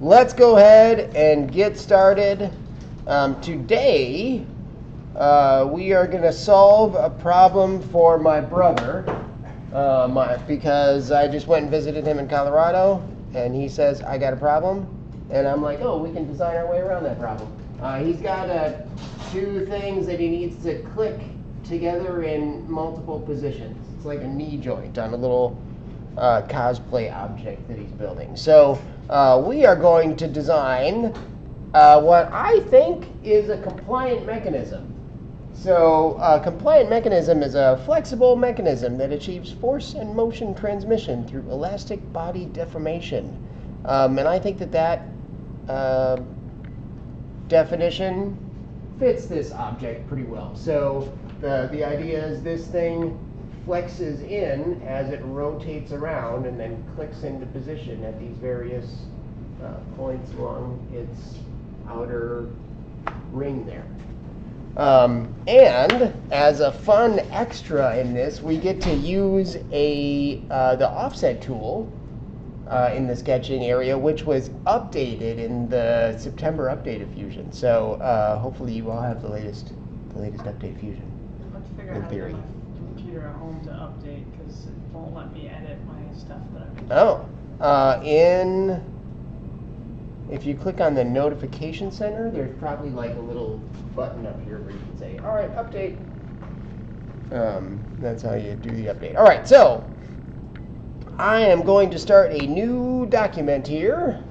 let's go ahead and get started. Today, we are going to solve a problem for my brother because I just went and visited him in Colorado, and he says, I got a problem. And I'm like, oh, we can design our way around that problem. He's got two things that he needs to click together in multiple positions. It's like a knee joint on a little cosplay object that he's building. So we are going to design what I think is a compliant mechanism. So a compliant mechanism is a flexible mechanism that achieves force and motion transmission through elastic body deformation. And I think that definition fits this object pretty well. So the idea is this thing flexes in as it rotates around and then clicks into position at these various points along its outer ring there. And as a fun extra in this, we get to use the offset tool in the sketching area, which was updated in the September update of Fusion. So hopefully you all have the latest update Fusion. Let's figure out how to get my computer at home to update because it won't let me edit my stuff that I've been if you click on the notification center, there's probably like a little button up here where you can say, all right, update. That's how you do the update. All right, so I am going to start a new document here.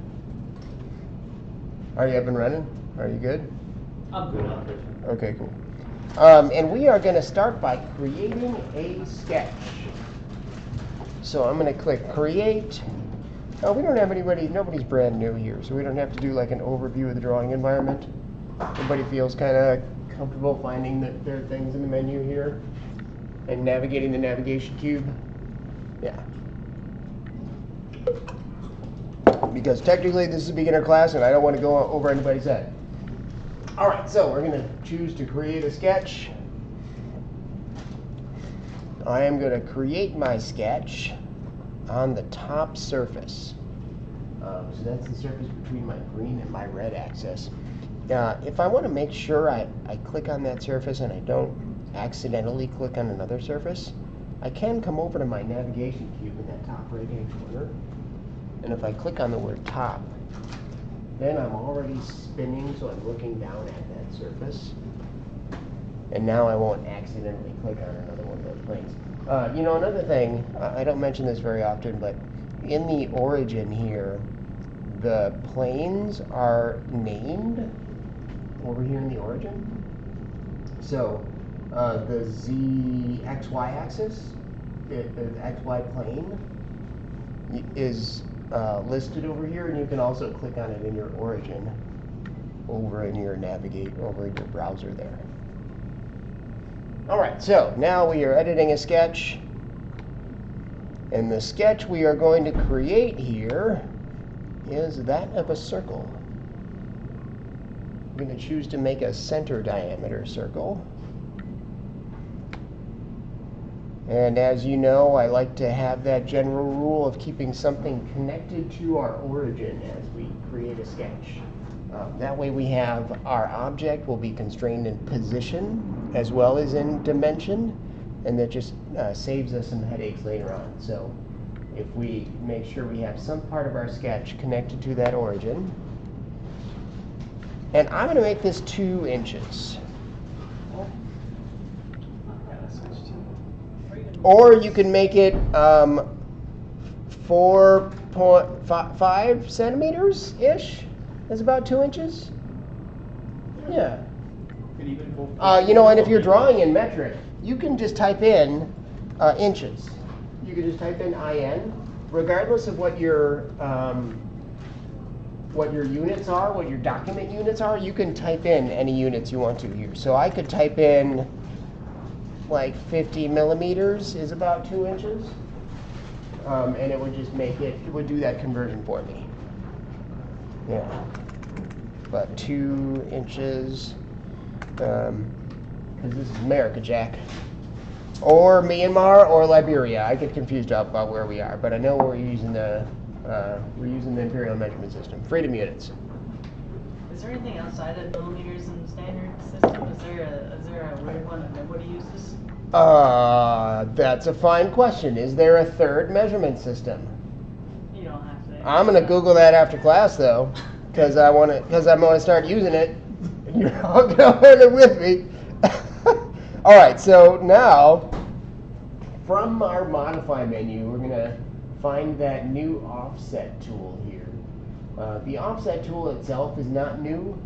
Are you up and running? Are you good? I'm good. Okay, cool. And we are going to start by creating a sketch. So I'm going to click Create. Oh, we don't have nobody's brand new here, so we don't have to do like an overview of the drawing environment. Everybody feels kind of comfortable finding that there are things in the menu here and navigating the navigation cube. Yeah. Because technically this is a beginner class and I don't want to go over anybody's head. All right, so we're going to choose to create a sketch. I am going to create my sketch on the top surface. So that's the surface between my green and my red axis. If I want to make sure I click on that surface and I don't accidentally click on another surface, I can come over to my navigation cube in that top right-hand corner. And if I click on the word top, then I'm already spinning, so I'm looking down at that surface. And now I won't accidentally click on another one of those planes. Another thing, I don't mention this very often, but in the origin here, the planes are named over here in the origin. So the XY axis, the XY plane is listed over here, and you can also click on it in your origin over in your browser there. All right, so now we are editing a sketch, and the sketch we are going to create here is that of a circle. I'm going to choose to make a center diameter circle. And as you know, I like to have that general rule of keeping something connected to our origin as we create a sketch. That way we have our object will be constrained in position as well as in dimension, and that just saves us some headaches later on. So if we make sure we have some part of our sketch connected to that origin, and I'm going to make this 2 inches. Or you can make it 4.5 centimeters-ish. That's about 2 inches. Yeah. And if you're drawing in metric, you can just type in inches. You can just type in IN, regardless of what your units are, what your document units are. You can type in any units you want to here. So I could type in like 50 millimeters is about 2 inches, and it would just it would do that conversion for me. Yeah, but 2 inches, because this is America, Jack. Or Myanmar or Liberia. I get confused about where we are, but I know we're using the We're using the imperial measurement system. Freedom units. Is there anything outside of millimeters in the standard system? Is there a weird one that nobody uses? That's a fine question. Is there a third measurement system? You don't have to. I'm gonna Google that after class though, because I'm gonna start using it. And you're all gonna learn it with me. All right. So now, from our modify menu, we're gonna find that new offset tool here. The offset tool itself is not new,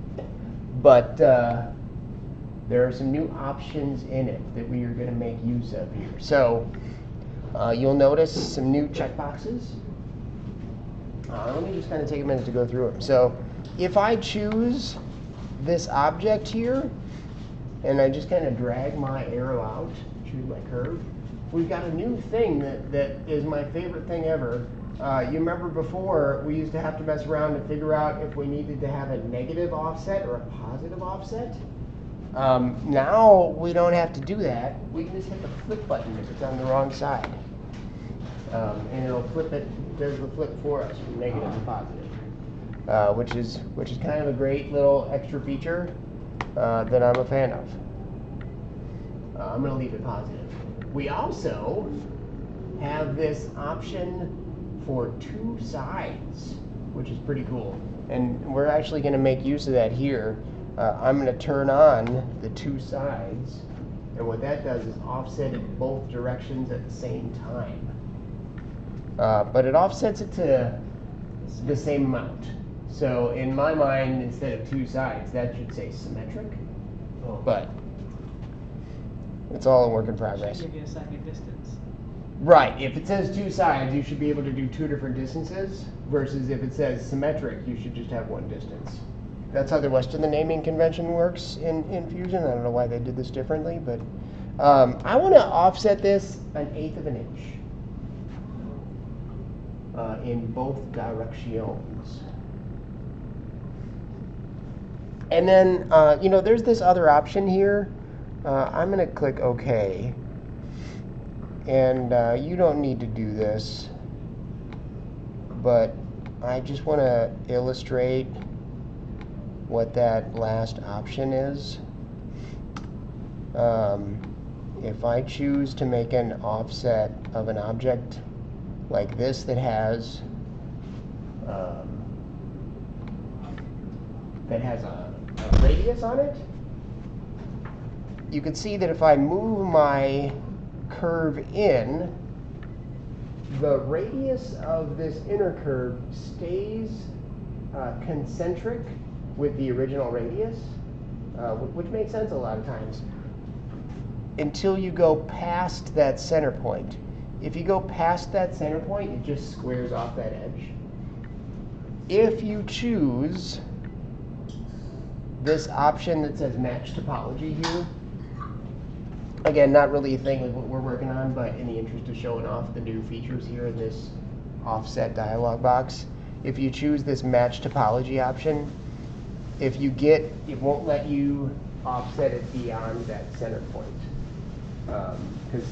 but there are some new options in it that we are going to make use of here. So you'll notice some new checkboxes. Let me just kind of take a minute to go through them. So if I choose this object here, and I just kind of drag my arrow out, choose my curve, we've got a new thing that is my favorite thing ever. You remember before, we used to have to mess around and figure out if we needed to have a negative offset or a positive offset. Now we don't have to do that. We can just hit the flip button if it's on the wrong side. And it'll flip it, does the flip for us from negative to positive. Which is kind of a great little extra feature that I'm a fan of. I'm going to leave it positive. We also have this option for two sides, which is pretty cool. And we're actually going to make use of that here. I'm going to turn on the two sides, and what that does is offset it both directions at the same time. But it offsets it to the same amount. So in my mind, instead of two sides, that should say symmetric. But it's all a work in progress. Should give you a second distance. Right. If it says two sides, you should be able to do two different distances, versus if it says symmetric, you should just have one distance. That's how the rest of the naming convention works in Fusion. I don't know why they did this differently, but I want to offset this 1/8 of an inch in both directions. And then, there's this other option here. I'm going to click OK. And you don't need to do this, but I just want to illustrate what that last option is. If I choose to make an offset of an object like this that has a radius on it, you can see that if I move my curve in, the radius of this inner curve stays concentric with the original radius, which makes sense a lot of times, until you go past that center point. If you go past that center point, it just squares off that edge. If you choose this option that says match topology here, again, not really a thing with what we're working on, but in the interest of showing off the new features here in this offset dialog box, if you choose this match topology option, it won't let you offset it beyond that center point. Because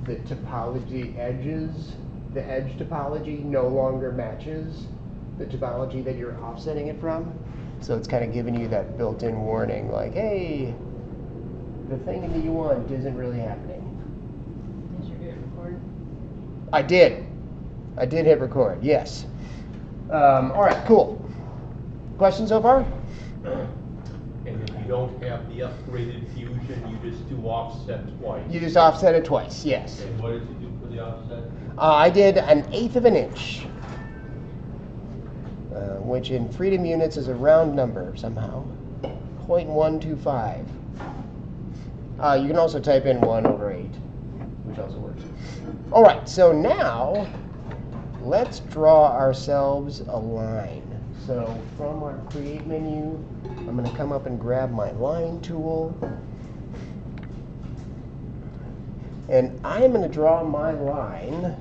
the topology the edge topology no longer matches the topology that you're offsetting it from. So it's kind of giving you that built-in warning, like, hey, the thing that you want isn't really happening. Did you hit record? I did. I did hit record, yes. All right, cool. Questions so far? And if you don't have the upgraded Fusion, you just do offset twice. You just offset it twice, yes. And what did you do for the offset? I did 1/8 of an inch, which in freedom units is a round number somehow, 0.125. You can also type in 1/8, which also works. All right, so now let's draw ourselves a line. So from our create menu, I'm going to come up and grab my line tool. And I'm going to draw my line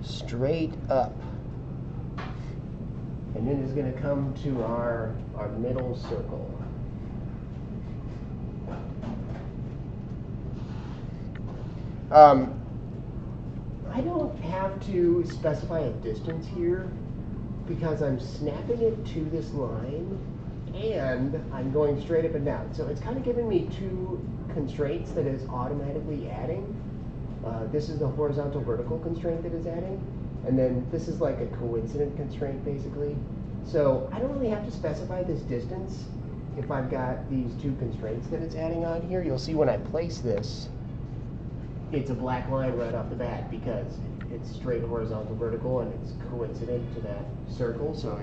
straight up. And then it's going to come to our middle circle. I don't have to specify a distance here because I'm snapping it to this line and I'm going straight up and down. So it's kind of giving me two constraints that is automatically adding. This is the horizontal vertical constraint that is adding, and then this is like a coincident constraint basically. So I don't really have to specify this distance if I've got these two constraints that it's adding on here. You'll see when I place this, it's a black line right off the bat because it's straight horizontal vertical and it's coincident to that circle, so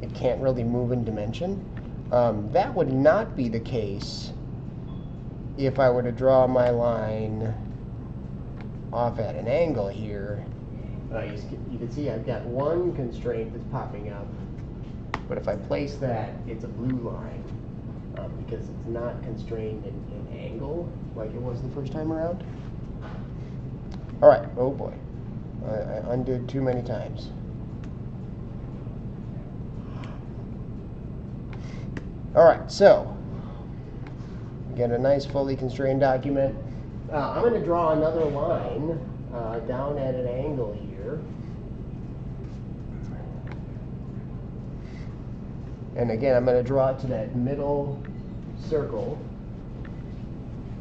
it can't really move in dimension. That would not be the case if I were to draw my line off at an angle here. You can see I've got one constraint that's popping up, but if I place that, it's a blue line because it's not constrained in angle like it was the first time around. All right, oh boy, I undid too many times. All right, so get a nice fully constrained document. I'm going to draw another line down at an angle here. And again, I'm going to draw it to that middle circle.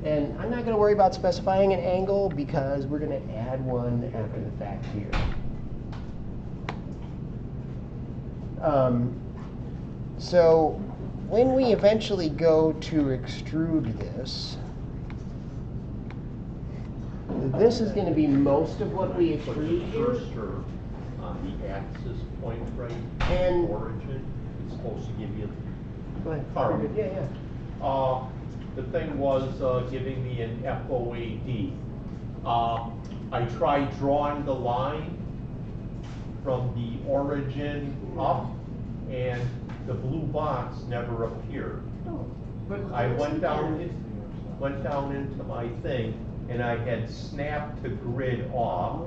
And I'm not going to worry about specifying an angle because we're going to add one after the fact here. So when we eventually go to extrude this, this is going to be most of what we extrude here. Cursor on the axis point right, And origin, it's supposed to give you. Go ahead. Carl. Yeah. The thing was giving me an FOAD. I tried drawing the line from the origin up, and the blue box never appeared. Oh, but I went down into my thing, and I had snapped the grid off,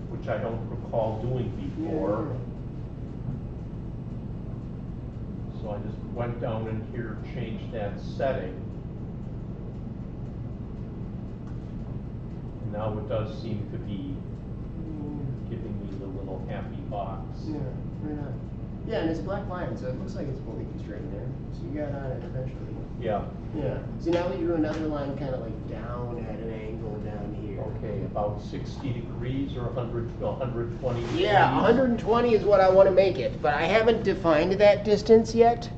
which I don't recall doing before. So I just went down in here, changed that setting. And now it does seem to be giving me the little happy box. Yeah, right on. Yeah, and it's a black line, so it looks like it's fully constrained there. So you got on it eventually. Yeah. Yeah. So now we drew another line kind of like down at an angle down here. Okay, about 60 degrees or 120 degrees. Yeah, 120 is what I want to make it, but I haven't defined that distance yet,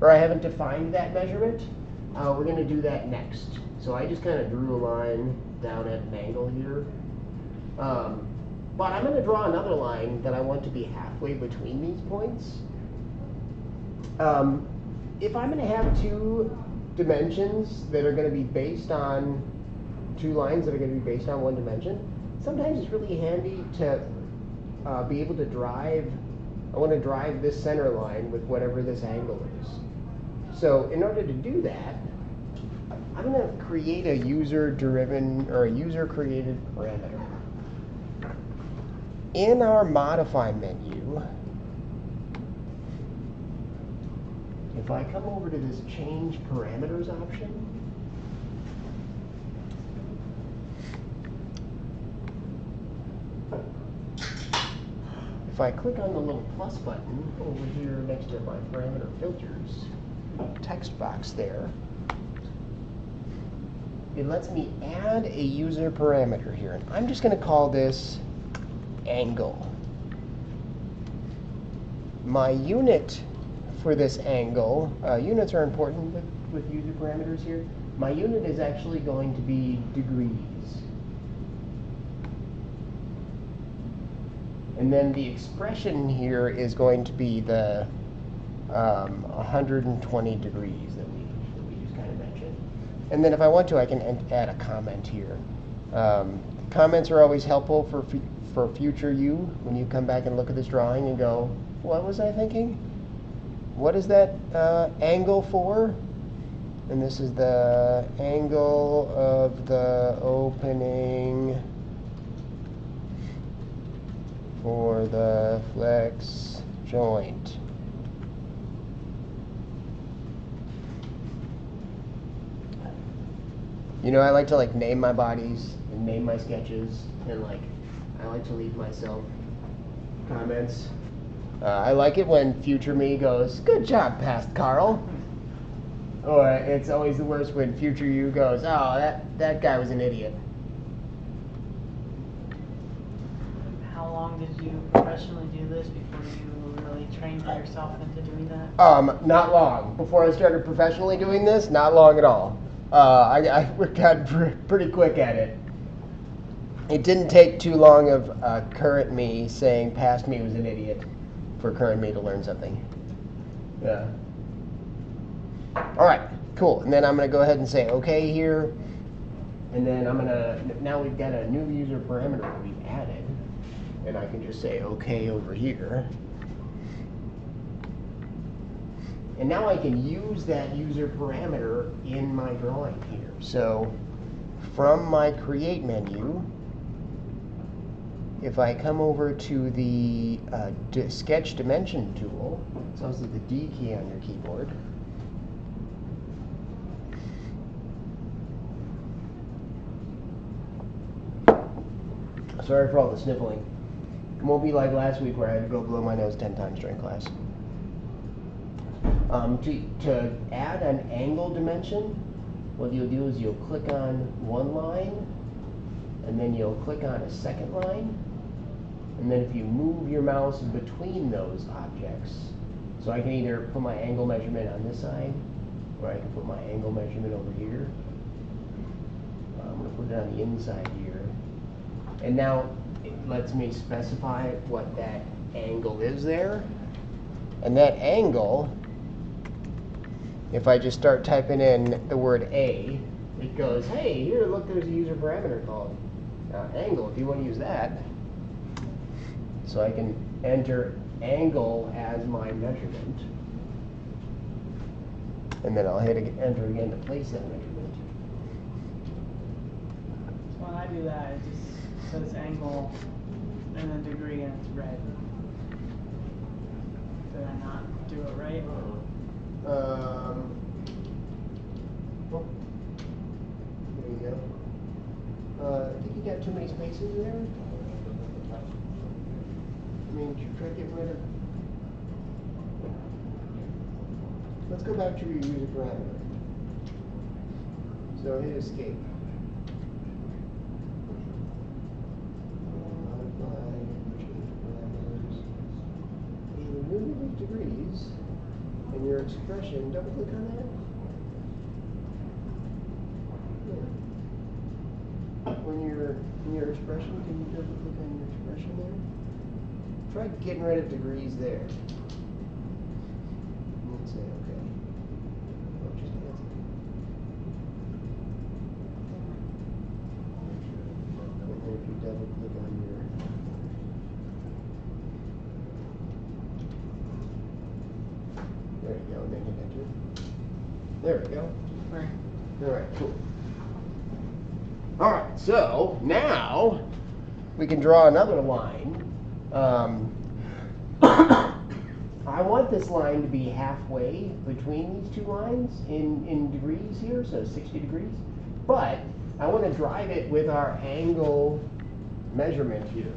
or I haven't defined that measurement. We're going to do that next. So I just kind of drew a line down at an angle here. But I'm going to draw another line that I want to be halfway between these points. If I'm going to have two dimensions that are going to be based on two lines that are going to be based on one dimension, sometimes it's really handy to be able to drive. I want to drive this center line with whatever this angle is. So in order to do that, I'm going to create a user-driven or a user-created parameter. In our modify menu, if I come over to this change parameters option, if I click on the little plus button over here next to my parameter filters text box there, it lets me add a user parameter here. And I'm just going to call this angle. My unit for this angle, units are important with user parameters here. My unit is actually going to be degrees. And then the expression here is going to be the 120 degrees that we just kind of mentioned. And then if I want to, I can add a comment here. Comments are always helpful for future you when you come back and look at this drawing and go, what was I thinking? What is that angle for? And this is the angle of the opening for the flex joint. You know, I like to like name my bodies and name my sketches, and like I like to leave myself comments. I like it when future me goes, "Good job, past Carl." Or it's always the worst when future you goes, "Oh, that guy was an idiot." How long did you professionally do this before you really trained yourself into doing that? Not long. Before I started professionally doing this, not long at all. I got pretty quick at it. It didn't take too long of current me saying past me was an idiot for current me to learn something. Yeah. All right, cool. And then I'm going to go ahead and say OK here. And then I'm going to, now we've got a new user parameter that we've added. And I can just say OK over here. And now I can use that user parameter in my drawing here. So from my create menu, if I come over to the sketch dimension tool, it's also the D key on your keyboard. Sorry for all the sniffling. It won't be like last week where I had to go blow my nose 10 times during class. To add an angle dimension, what you'll do is you'll click on one line, and then you'll click on a second line, and then if you move your mouse between those objects, so I can either put my angle measurement on this side, or I can put my angle measurement over here. I'm going to put it on the inside here. And now it lets me specify what that angle is there. And that angle, if I just start typing in the word A, it goes, hey, here, look, there's a user parameter called angle, if you want to use that. So I can enter angle as my measurement. And then I'll hit enter again to place that measurement. So when I do that, it just says angle and then degree and it's red. Did I not do it right? Oh, there you go. I think you got too many spaces there. I mean, you try to get rid of. Let's go back to your user parameter. So hit escape. Modify, change parameters. And remove these degrees. And your expression, double click on that. Yeah. When your expression, can you double click on your expression there? Try getting rid of degrees there. And then say OK. Oh, just answer. And then if you double click on your there you go, and then hit enter. There we go. Right. All right, cool. All right, so now we can draw another line. I want this line to be halfway between these two lines in degrees here, so 60 degrees. But I want to drive it with our angle measurement here.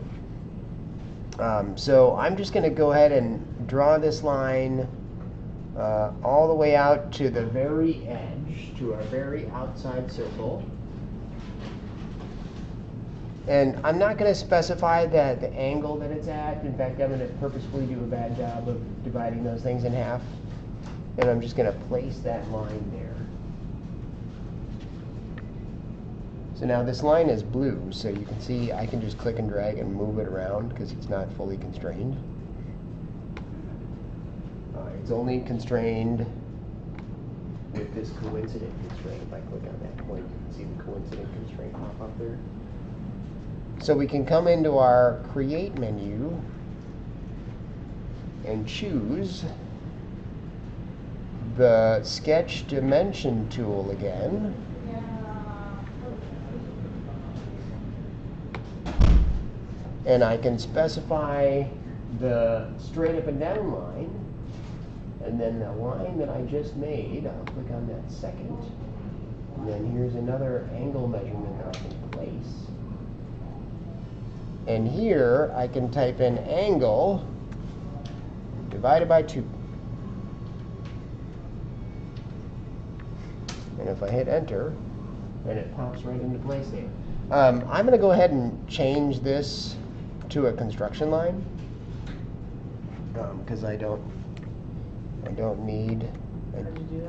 So I'm just going to go ahead and draw this line all the way out to the very edge, to our very outside circle. And I'm not going to specify the angle that it's at. In fact, I'm going to purposefully do a bad job of dividing those things in half. And I'm just going to place that line there. So now this line is blue, so you can see I can just click and drag and move it around because it's not fully constrained. It's only constrained with this coincident constraint. If I click on that point, you can see the coincident constraint pop up there. So we can come into our create menu and choose the sketch dimension tool again. And I can specify the straight up and down line. And then the line that I just made, I'll click on that second. And then here's another angle measurement that I can place. And here I can type in angle divided by 2. And if I hit enter, then it pops right into place there. I'm going to go ahead and change this to a construction line because I don't need. How do you do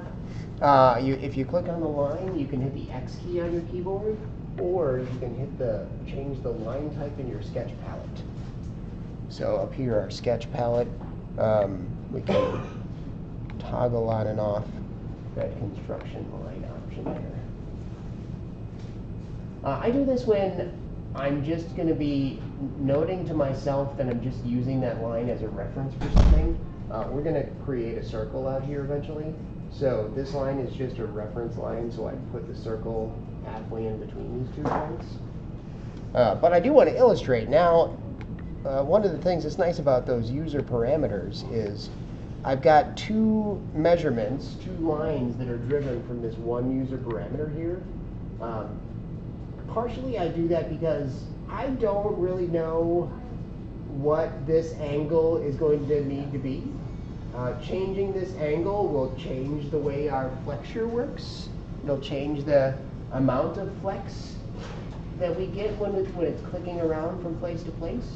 that? If you click on the line, you can hit the X key on your keyboard, or you can hit change the line type in your sketch palette. So up here, our sketch palette, we can toggle on and off that construction line option there. I do this when I'm just going to be noting to myself that I'm just using that line as a reference for something. We're going to create a circle out here eventually. So this line is just a reference line, so I put the circle halfway in between these 2 points. But I do want to illustrate. Now, one of the things that's nice about those user parameters is I've got 2 measurements, 2 lines that are driven from this one user parameter here. Partially I do that because I don't really know what this angle is going to need to be. Changing this angle will change the way our flexure works. It'll change the amount of flex that we get when it's clicking around from place to place.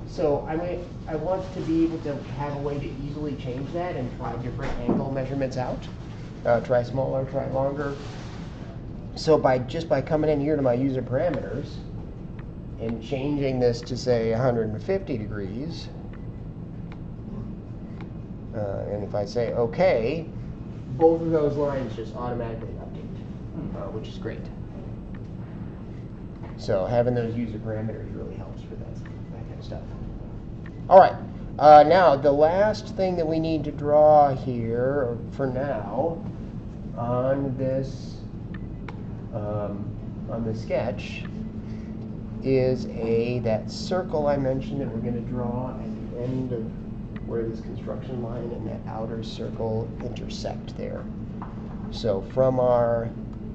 So I want to be able to have a way to easily change that and try different angle measurements out. Try smaller, try longer. So just by coming in here to my user parameters and changing this to say 150 degrees, and if I say OK, both of those lines just automatically update, which is great. So having those user parameters really helps for that kind of stuff. All right. Now, the last thing that we need to draw here for now on this on the sketch is that circle I mentioned that we're going to draw at the end of where this construction line and that outer circle intersect there. So from our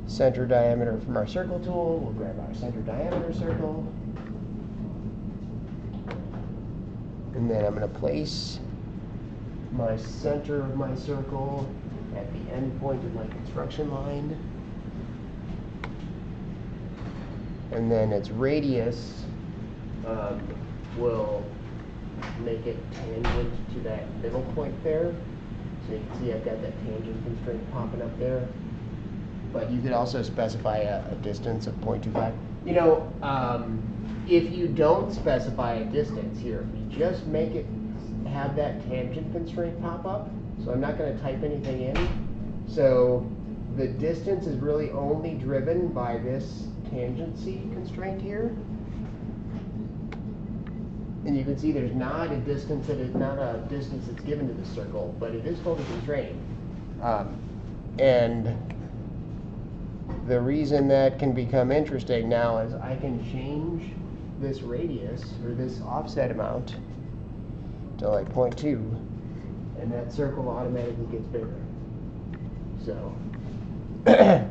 center diameter from our circle tool, we'll grab our center diameter circle. And then I'm going to place my center of my circle at the end point of my construction line. And then its radius will make it tangent to that middle point there. So you can see I've got that tangent constraint popping up there. But you could also specify a distance of 0.25. You know, if you don't specify a distance here, if you just make it have that tangent constraint pop up, so I'm not going to type anything in. So the distance is really only driven by this tangency constraint here. And you can see there's not a distance that's given to the circle, but it is called a constraint. And the reason that can become interesting now is I can change this radius or this offset amount to like 0.2, and that circle automatically gets bigger. So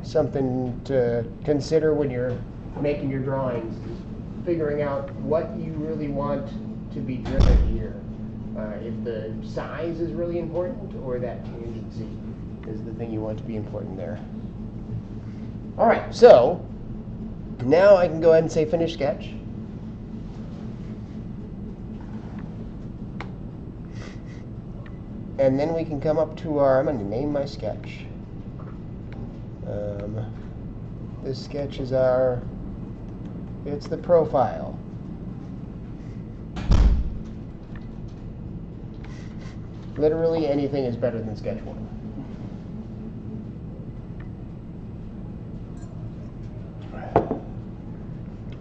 something to consider when you're making your drawings is figuring out what you really want to be driven here. If the size is really important or that tangency is the thing you want to be important there. All right, so now I can go ahead and say finish sketch. And then we can come up to I'm going to name my sketch. This sketch is it's the profile. Literally anything is better than sketch 1.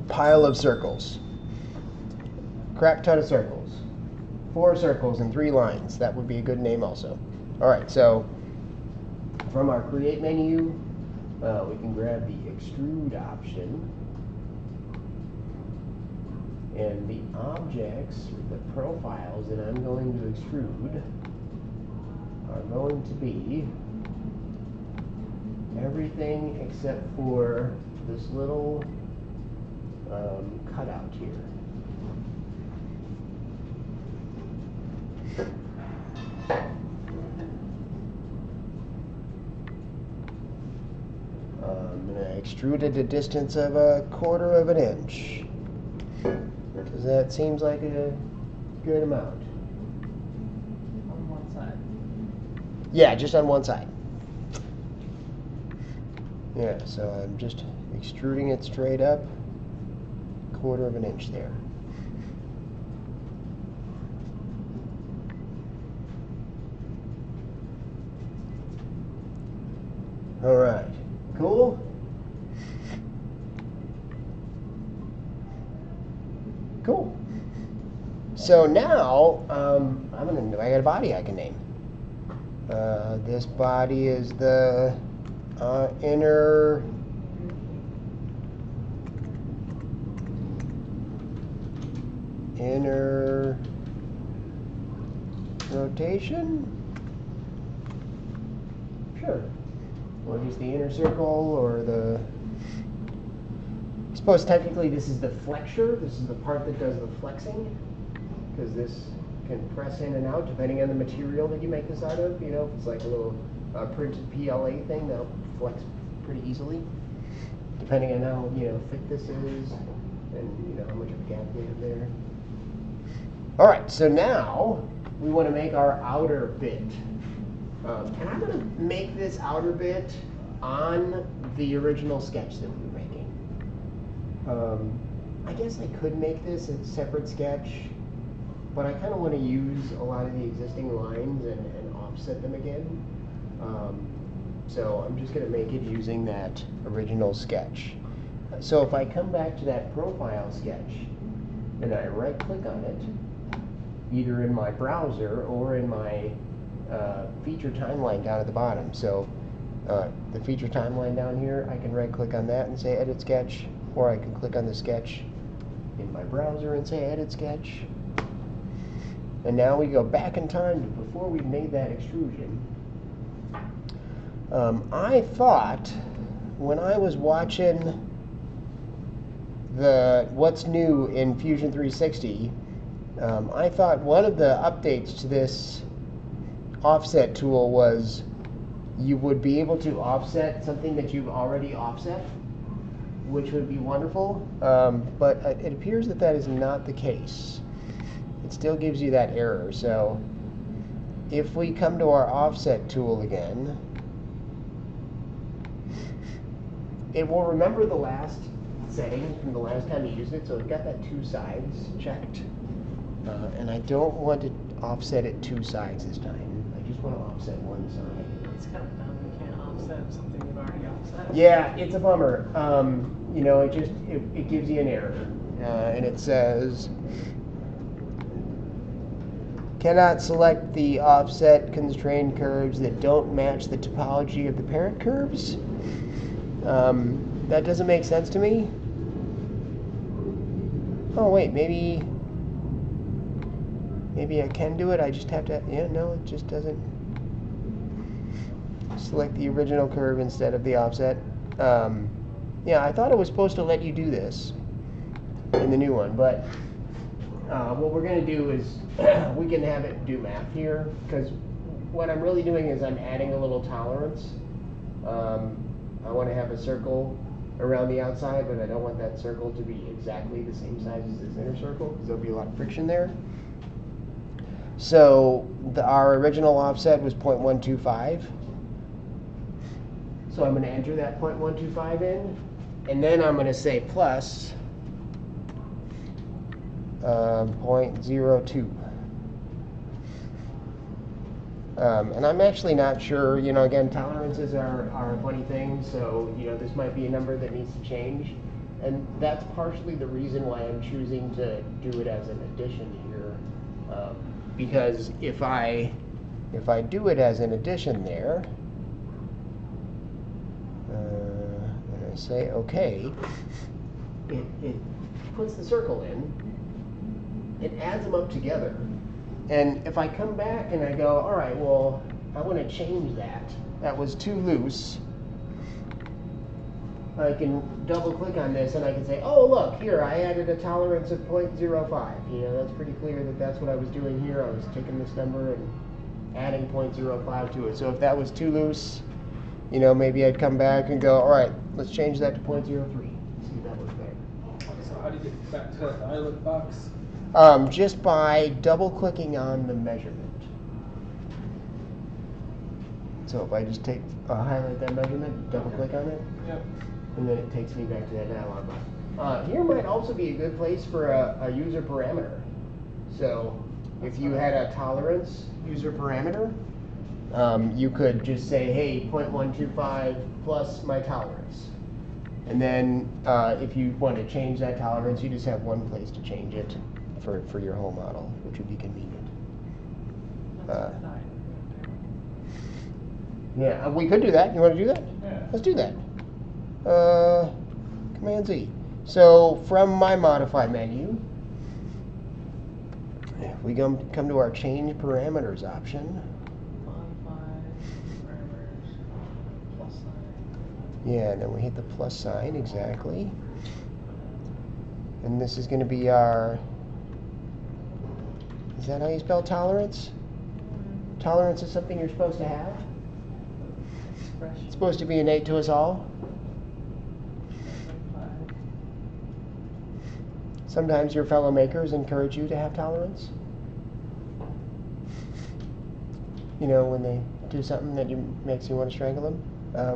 Pile of circles. Crap ton of circles. 4 circles and 3 lines. That would be a good name also. All right, so from our create menu, we can grab the extrude option. And the objects, the profiles that I'm going to extrude are going to be everything except for this little cutout here. I'm going to extrude at a distance of 1/4 of an inch, because that seems like a good amount. On one side. Yeah, just on one side. Yeah, so I'm just extruding it straight up, 1/4 of an inch there. All right, cool. Cool. So now I got a body I can name. This body is the inner rotation. Sure. Or just the inner circle, or the. I suppose technically this is the flexure. This is the part that does the flexing, because this can press in and out depending on the material that you make this out of. You know, if it's like a little printed PLA thing, that'll flex pretty easily, depending on how thick this is, and how much of a gap we have there. All right, so now we want to make our outer bit. And I'm going to make this outer bit on the original sketch that we were making. I guess I could make this a separate sketch, but I kind of want to use a lot of the existing lines and offset them again. So I'm just going to make it using that original sketch. So if I come back to that profile sketch and I right click on it, either in my browser or in my feature timeline down at the bottom. So the feature timeline down here, I can right click on that and say edit sketch, or I can click on the sketch in my browser and say edit sketch. And now we go back in time to before we made that extrusion. I thought when I was watching the What's New in Fusion 360, I thought one of the updates to this offset tool was you would be able to offset something that you've already offset, which would be wonderful, but it appears that that is not the case. It still gives you that error. So if we come to our offset tool again, it will remember the last setting from the last time you used it, so we've got that 2 sides checked. And I don't want to offset it 2 sides this time. I just want to offset 1 side. It's kind of dumb. You can't offset something you've already offset. Yeah, it's a bummer. It gives you an error. And it says, cannot select the offset constrained curves that don't match the topology of the parent curves. That doesn't make sense to me. Oh wait, maybe I can do it. I just have to, no, it just doesn't. Select the original curve instead of the offset. Yeah, I thought it was supposed to let you do this in the new one, but what we're going to do is we can have it do math here, because what I'm really doing is I'm adding a little tolerance. I want to have a circle around the outside, but I don't want that circle to be exactly the same size as this inner circle, because there'll be a lot of friction there. So our original offset was 0.125. So I'm going to enter that 0.125 in, and then I'm going to say plus 0.02. And I'm actually not sure, again, tolerances are a funny thing, so, this might be a number that needs to change. And that's partially the reason why I'm choosing to do it as an addition here. Because if I do it as an addition there, and I say OK, it puts the circle in, it adds them up together. And if I come back and I go, all right, well, I want to change that. That was too loose. I can double click on this and I can say, oh look, here I added a tolerance of 0.05. You know, that's pretty clear that that's what I was doing here. I was taking this number and adding 0.05 to it. So if that was too loose, you know, maybe I'd come back and go, all right, let's change that to 0.03. See if that works better. So how do you get back to that dialog box? Just by double clicking on the measurement. So if I just highlight that measurement, double click on it, Yep. and then it takes me back to that dialog box. Here might also be a good place for a user parameter. So if you had a tolerance user parameter, you could just say, hey, 0.125 plus my tolerance. And then if you want to change that tolerance, you just have one place to change it for your whole model, which would be convenient. Yeah, we could do that. You want to do that? Yeah. Let's do that. Command Z. So from my modify menu, we come to our change parameters option. Modify parameters, plus sign. Yeah, and then we hit the plus sign, exactly. And this is going to be our, is that how you spell tolerance? Tolerance is something you're supposed to have? Expression. It's supposed to be innate to us all? Sometimes your fellow makers encourage you to have tolerance. You know, when they do something that makes you want to strangle them.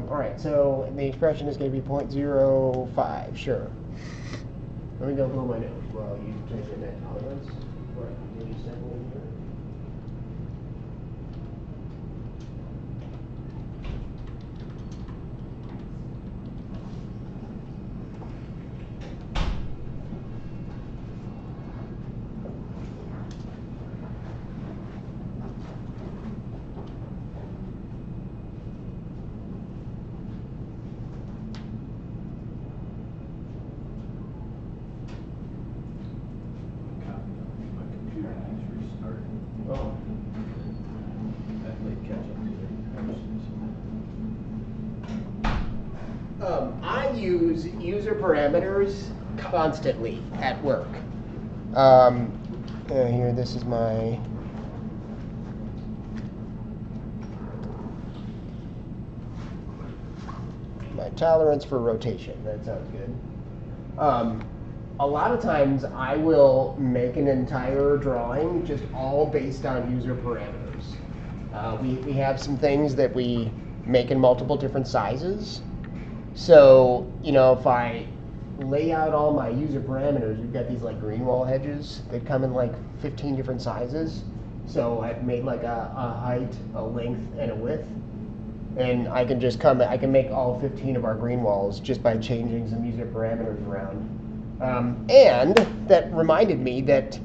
All right, so the expression is going to be 0.05, sure. Let me go blow my nose while you type in that tolerance. Right, maybe sample in here. My computer keeps restarting. Oh. I played catch up to I use user parameters constantly at work. Here, this is my tolerance for rotation. That sounds good. A lot of times I will make an entire drawing just all based on user parameters. We have some things that we make in multiple different sizes. So, you know, if I lay out all my user parameters, we've got these like green wall hedges that come in like 15 different sizes. So I've made like a height, a length, and a width. And I can just I can make all 15 of our green walls just by changing some user parameters around. And that reminded me that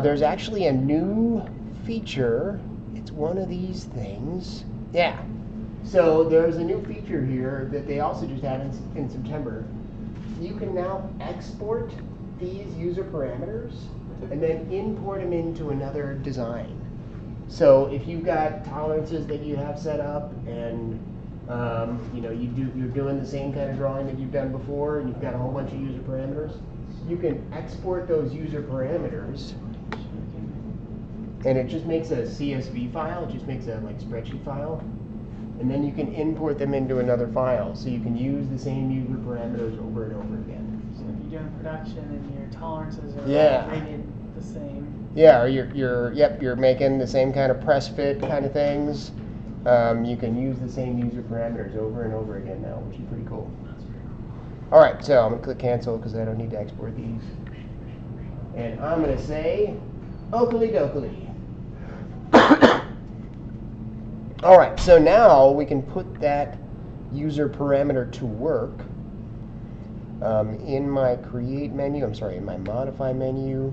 there's actually a new feature. It's one of these things. Yeah. So there's a new feature here that they also just had in September. You can now export these user parameters and then import them into another design. So if you've got tolerances that you have set up and you know, you're doing the same kind of drawing that you've done before and you've got a whole bunch of user parameters, you can export those user parameters and it just makes a CSV file, it just makes a like spreadsheet file, and then you can import them into another file so you can use the same user parameters over and over again. So if you're doing production and your tolerances are Yeah. rated the same. Yeah, or you're making the same kind of press fit kind of things. You can use the same user parameters over and over again now, which is pretty cool. All right, so I'm gonna click cancel because I don't need to export these. And I'm gonna say, oakley dokley. All right, so now we can put that user parameter to work in my create menu. In my modify menu.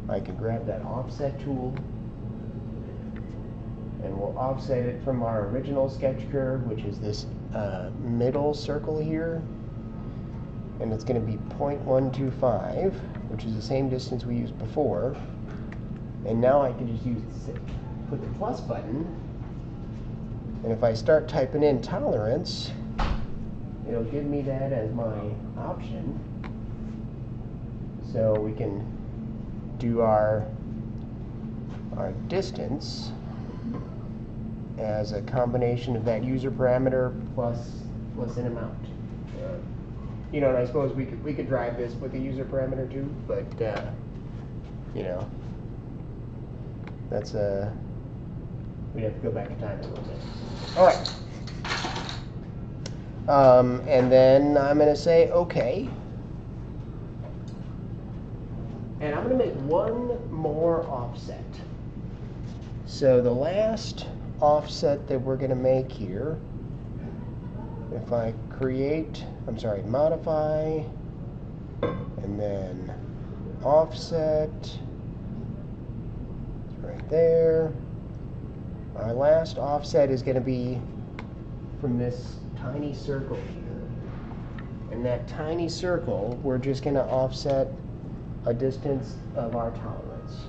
I can grab that offset tool and we'll offset it from our original sketch curve, which is this middle circle here. And it's going to be 0.125, which is the same distance we used before. And now I can just put the plus button. And if I start typing in tolerance, it'll give me that as my option. So we can do our distance as a combination of that user parameter plus an amount. You know, and I suppose we could drive this with a user parameter too, but you know, that's we'd have to go back in time a little bit. All right. And then I'm going to say OK. And I'm going to make one more offset. So the last offset that we're going to make here, if I modify, and then offset, it's right there. Our last offset is going to be from this tiny circle here. And that tiny circle, we're just going to offset a distance of our tolerance.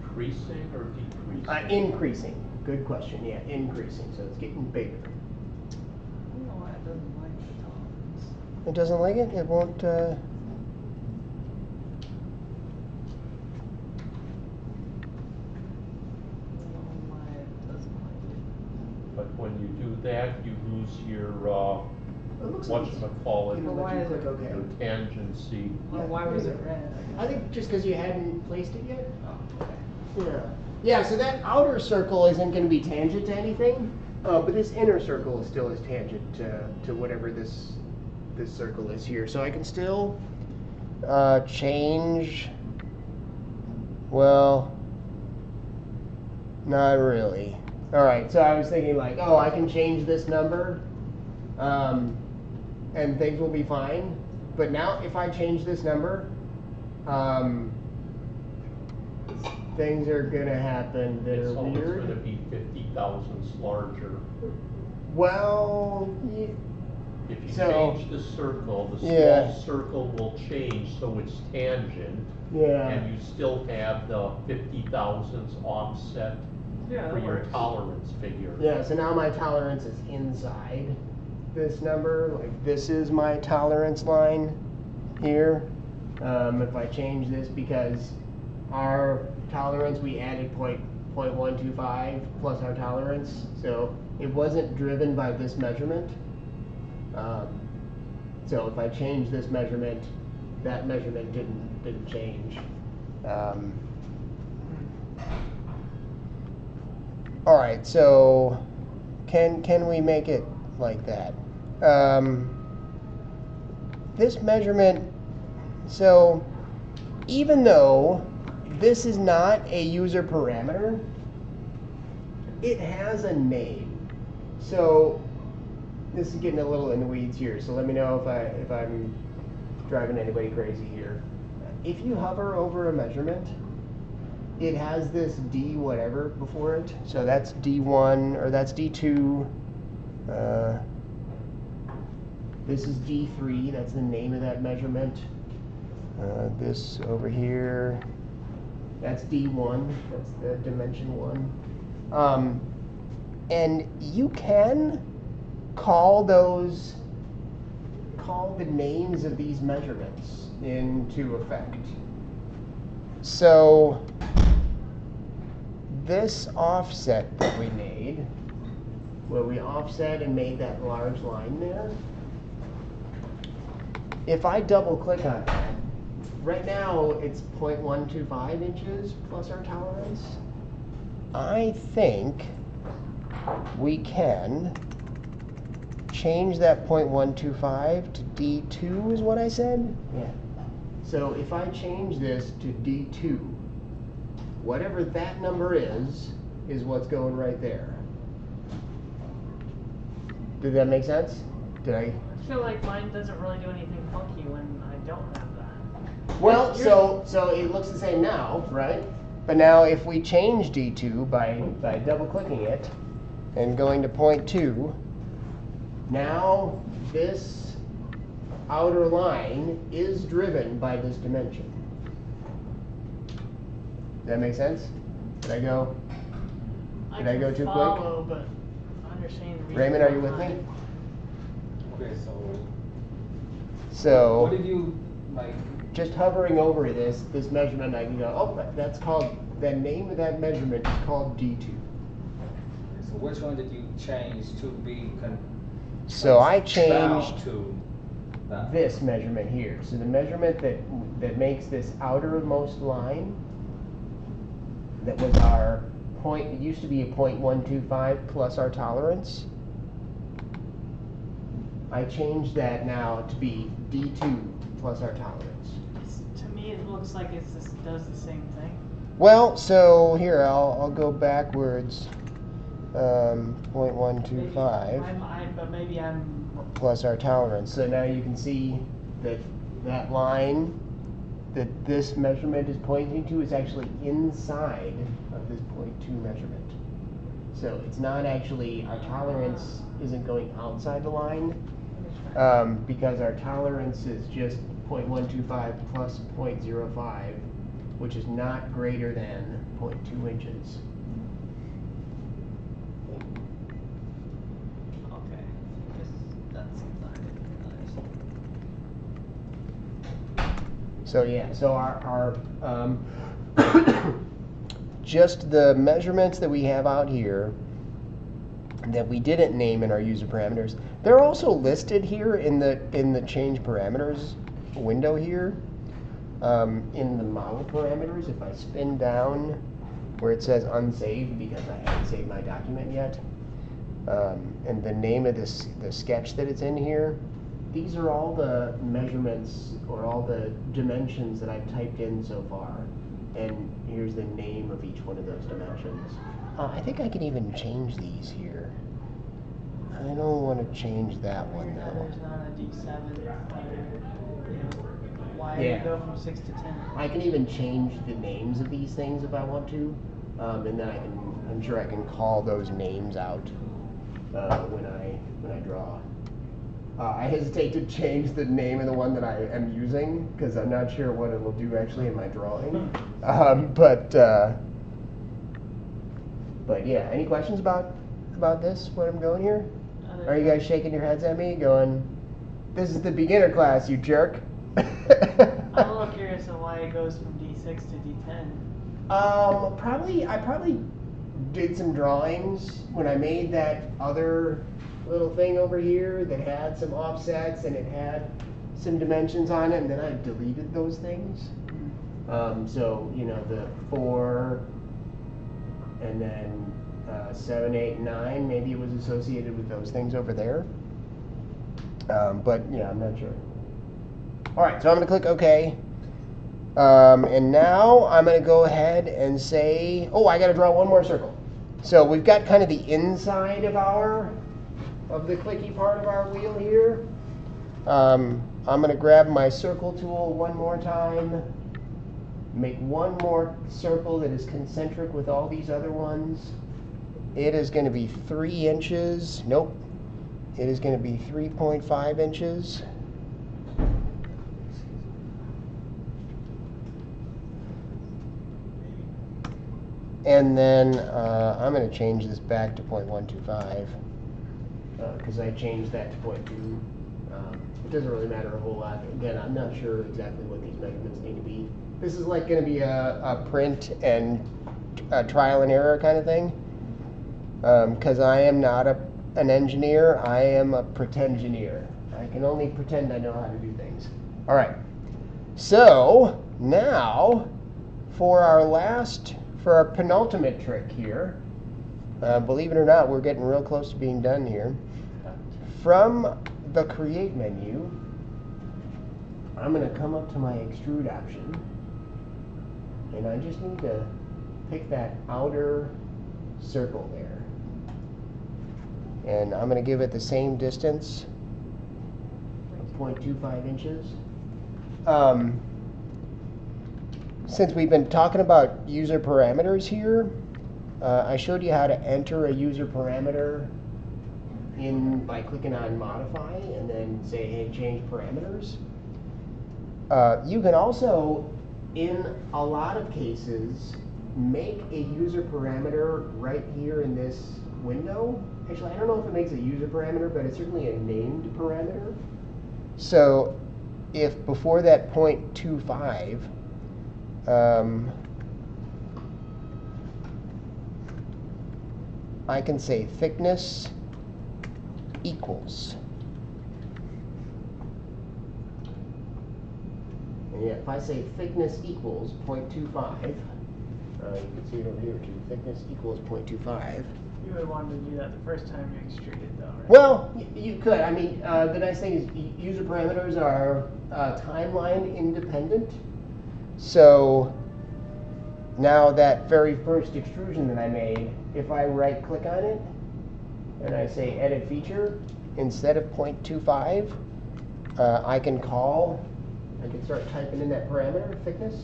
Increasing or decreasing? Increasing. Good question. Yeah, increasing. So it's getting bigger. I don't know why it doesn't like the tolerance. It doesn't like it? It won't. But when you do that, you lose your, whatchamacallit, Why is it okay? your tangency. Well, why was it red? I think just because you hadn't placed it yet. Oh, okay. Yeah. Yeah, so that outer circle isn't going to be tangent to anything, but this inner circle still is tangent to whatever this circle is here. So I can still change, well, not really. All right, so I was thinking like, oh, I can change this number, and things will be fine. But now if I change this number, things are going to happen that It's are always weird. going to be 50 thousandths larger. Well, If you so, change the circle, the small yeah. circle will change so it's tangent. yeah. And you still have the 50 thousandths offset Yeah, for that your works. tolerance figure. Yeah, so now my tolerance is inside this number. Like this is my tolerance line here. If I change this, because our tolerance, we added 0.125 plus our tolerance, so it wasn't driven by this measurement. So if I change this measurement, that measurement didn't change. All right, so can we make it like that? This measurement, so even though this is not a user parameter, it has a name. So this is getting a little in the weeds here, so let me know if I'm driving anybody crazy here. If you hover over a measurement, it has this D whatever before it. So that's D1 or that's D2. This is D3, that's the name of that measurement. This over here, that's D1, that's the dimension 1. And you can call the names of these measurements into effect. So this offset that we made, where we offset and made that large line there, if I double click on that, right now it's 0.125 inches plus our tolerance. I think we can change that 0.125 to D2 is what I said? Yeah. So if I change this to D2, whatever that number is what's going right there. Did that make sense? Did I? I feel like mine doesn't really do anything funky when I don't have that. Well, so it looks the same now, right? But now if we change D2 by double clicking it and going to 0.2, now this outer line is driven by this dimension. Does that make sense? Did I go? Did I go too quick? Follow, but I understand the reason Raymond, are you with me? behind. Okay, So what did you, like, just hovering over this measurement, I can go, oh, that's called, the name of that measurement is called D2. so which one did you change to be So I bound changed to that? this measurement here. So the measurement that makes this outermost line, that was our point, it used to be a 0.125 plus our tolerance. I changed that now to be D2 plus our tolerance. To me, it looks like it just does the same thing. Well, so here, I'll go backwards. 0.125 But maybe I'm. plus our tolerance. So now you can see that that line that this measurement is pointing to is actually inside of this 0.2 measurement. So it's not actually, our tolerance isn't going outside the line, because our tolerance is just 0.125 plus 0.05, which is not greater than 0.2 inches. Okay. That's something I didn't realize. So yeah, so our just the measurements that we have out here that we didn't name in our user parameters, they're also listed here in the change parameters window here. In the model parameters, if I spin down where it says unsaved because I haven't saved my document yet, and the name of the sketch that it's in here, these are all the measurements or all the dimensions that I've typed in so far. And here's the name of each one of those dimensions. I think I can even change these here. I don't want to change that one though. There's not a D7. Why do Yeah. you go from 6 to 10? I can even change the names of these things if I want to, and then I'm sure I can call those names out when I draw. I hesitate to change the name of the one that I am using because I'm not sure what it will do actually in my drawing. But yeah, any questions about this? What I'm going here? Are you guys shaking your heads at me, going, "This is the beginner class, you jerk"? I'm a little curious on why it goes from D6 to D10. I probably did some drawings when I made that other little thing over here that had some offsets and it had some dimensions on it, and then I deleted those things. So the 4 and then 7, 8, 9, maybe it was associated with those things over there. But yeah, I'm not sure. All right, so I'm going to click OK. And now I'm going to go ahead and say, oh, I got to draw one more circle. So we've got kind of the inside of the clicky part of our wheel here. I'm going to grab my circle tool one more time, make one more circle that is concentric with all these other ones. It is going to be 3 inches. Nope. It is going to be 3.5 inches. And then I'm going to change this back to 0.125 because I changed that to 0.2. It doesn't really matter a whole lot. Again, I'm not sure exactly what these measurements need to be. This is like going to be a print and a trial and error kind of thing. Because I am not an engineer, I am a pretengineer. I can only pretend I know how to do things. All right. So now for our penultimate trick here. Believe it or not, we're getting real close to being done here. From the Create menu, I'm going to come up to my Extrude option, and I just need to pick that outer circle there. And I'm going to give it the same distance of 0.25 inches. Since we've been talking about user parameters here, I showed you how to enter a user parameter by clicking on Modify and then say, hey, change parameters. You can also, in a lot of cases, make a user parameter right here in this window. Actually, I don't know if it makes a user parameter, but it's certainly a named parameter. So if before that 0.25, I can say thickness equals. And yeah, if I say thickness equals 0.25, you can see it over here too, thickness equals 0.25. You would want to do that the first time you extruded, though, right? Well, you could. I mean, the nice thing is user parameters are timeline independent. So now that very first extrusion that I made, if I right click on it and I say edit feature, instead of 0.25, I can start typing in that parameter, thickness.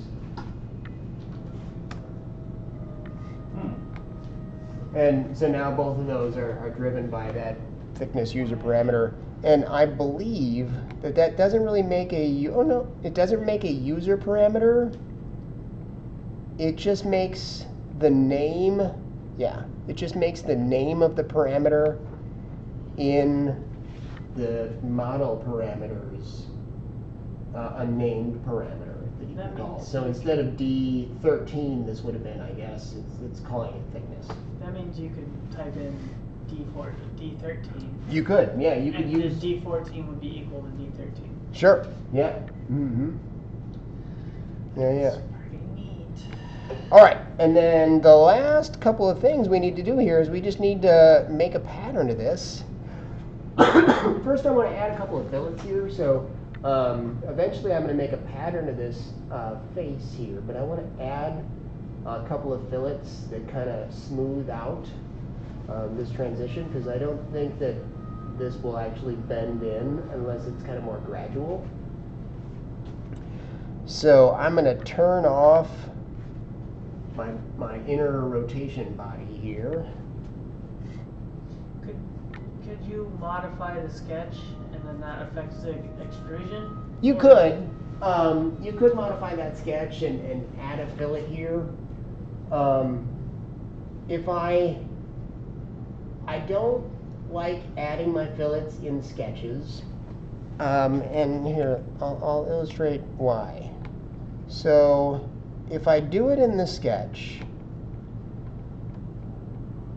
And so now both of those are driven by that thickness user parameter. And I believe that doesn't really make it doesn't make a user parameter. It just makes the name, it just makes the name of the parameter in the model parameters a named parameter that you can call. So instead of D13, this would have been, I guess, it's calling it thickness. That means you could type in D13. You could, yeah, you could use. And D14 would be equal to D13. Sure, yeah. Mm-hmm. Yeah. That's pretty neat. All right, and then the last couple of things we need to do here is we just need to make a pattern to this. First, I want to add a couple of fillets here. So eventually, I'm going to make a pattern to this face here, but I want to add a couple of fillets that kind of smooth out this transition, because I don't think that this will actually bend in unless it's kind of more gradual. So I'm going to turn off my inner rotation body here. Could you modify the sketch and then that affects the extrusion? You could. You could modify that sketch and add a fillet here. If I don't like adding my fillets in sketches, and here I'll illustrate why. So if I do it in the sketch,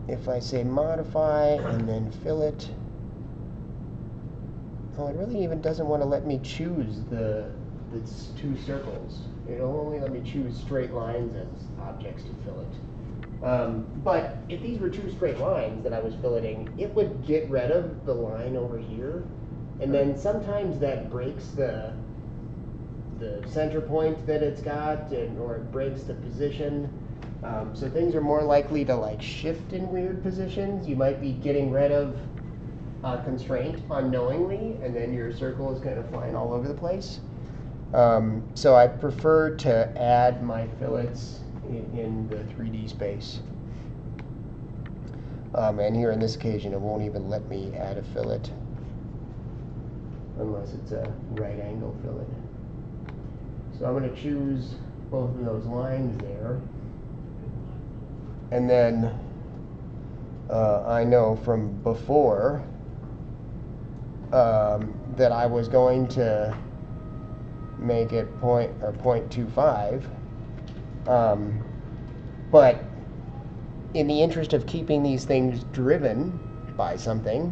if I say modify and then fillet, it really even doesn't want to let me choose the two circles. It'll only let me choose straight lines as objects to fillet. But if these were two straight lines that I was filleting, it would get rid of the line over here. And then sometimes that breaks the center point that it's got, or it breaks the position. So things are more likely to like shift in weird positions. You might be getting rid of a constraint unknowingly, and then your circle is kind of flying all over the place. So I prefer to add my fillets in the 3D space. And here in this occasion, it won't even let me add a fillet unless it's a right angle fillet. So I'm going to choose both of those lines there. And then I know from before that I was going to make it 0.25. But in the interest of keeping these things driven by something,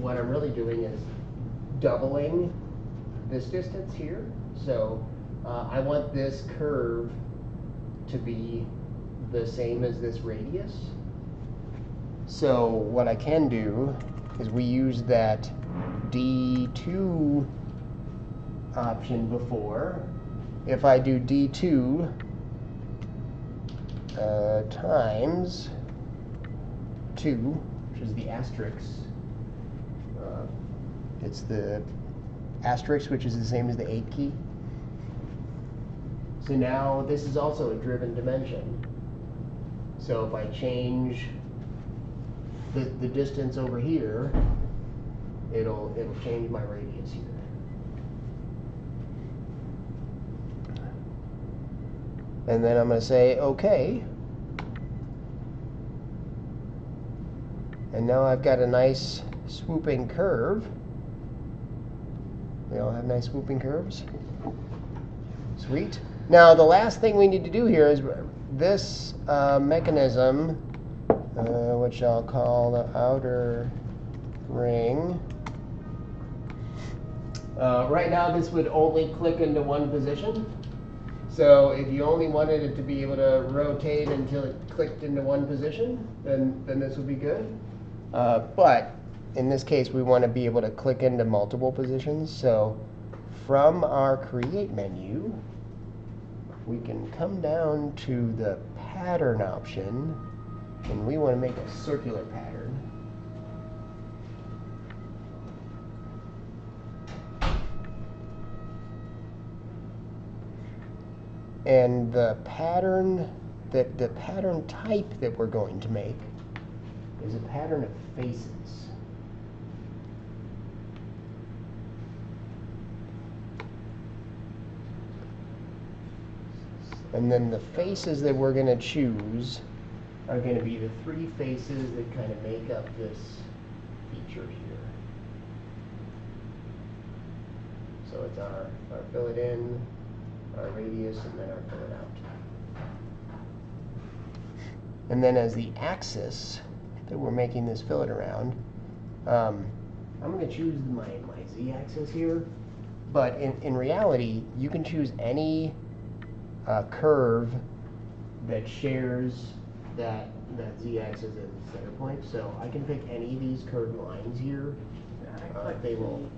what I'm really doing is doubling this distance here. So I want this curve to be the same as this radius. So what I can do is we use that D2 option before. If I do D2 times 2, which is the asterisk, it's the asterisk, which is the same as the 8 key. So now this is also a driven dimension. So if I change the distance over here, it'll change my radius here. And then I'm going to say OK. And now I've got a nice swooping curve. We all have nice swooping curves. Sweet. Now the last thing we need to do here is this mechanism, which I'll call the outer ring. Right now this would only click into one position. So if you only wanted it to be able to rotate until it clicked into one position, then this would be good. But in this case, we want to be able to click into multiple positions. So from our Create menu, we can come down to the Pattern option, and we want to make a circular pattern. And the pattern type that we're going to make is a pattern of faces. And then the faces that we're going to choose are going to be the three faces that kind of make up this feature here. So it's our fill it in, our radius, and then our fill it out. And then as the axis that we're making this fillet around, I'm going to choose my z-axis here, but in reality, you can choose any curve that shares that z-axis as the center point. So I can pick any of these curved lines here. They will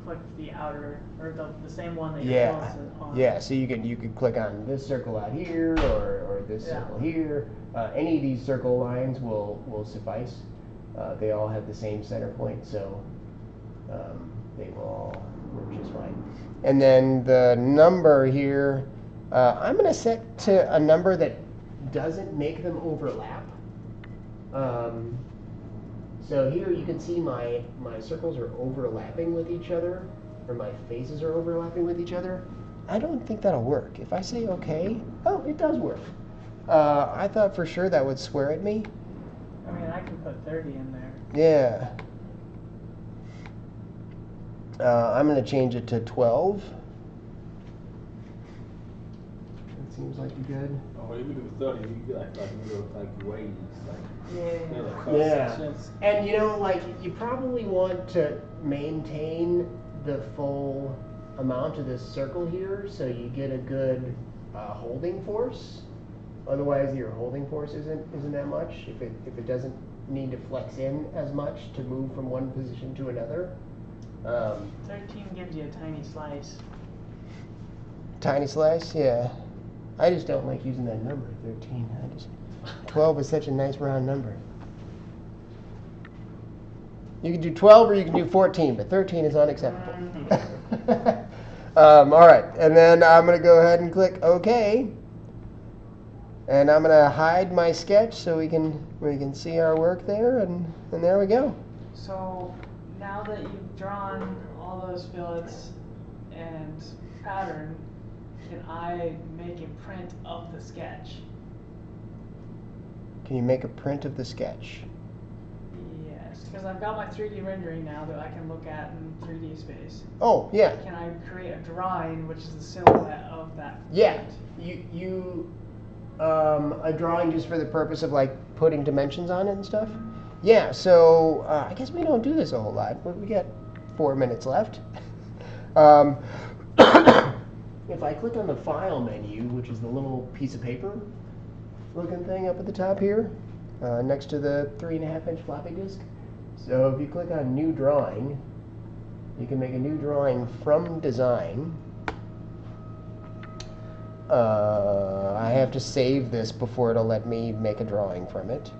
click the outer, or the same one that you're on. Yeah, so you could click on this circle out here, or this circle here. Any of these circle lines will suffice. They all have the same center point, so they will all work just fine. And then the number here, I'm going to set to a number that doesn't make them overlap. So here you can see my circles are overlapping with each other, or my faces are overlapping with each other. I don't think that'll work. If I say OK, oh, it does work. I thought for sure that would swear at me. I mean, I can put 30 in there. Yeah. I'm going to change it to 12. That seems like a good. Oh, if you do 30, you get like waves, Yeah. And you probably want to maintain the full amount of this circle here, so you get a good holding force. Otherwise, your holding force isn't that much. If it doesn't need to flex in as much to move from one position to another. 13 gives you a tiny slice. Tiny slice, yeah. I just don't like using that number, 13. 12 is such a nice round number. You can do 12 or you can do 14, but 13 is unacceptable. All right, and then I'm going to go ahead and click OK. And I'm going to hide my sketch so we can see our work there, and there we go. So now that you've drawn all those fillets and pattern, can I make a print of the sketch? Can you make a print of the sketch? Yes, because I've got my 3D rendering now that I can look at in 3D space. Oh, yeah. Can I create a drawing which is the silhouette of that? Yeah. A drawing just for the purpose of putting dimensions on it and stuff? Yeah, so I guess we don't do this a whole lot, but we got 4 minutes left. If I click on the File menu, which is the little piece of paper looking thing up at the top here, next to the 3.5-inch floppy disk. So if you click on New Drawing, you can make a new drawing from Design. I have to save this before it'll let me make a drawing from it.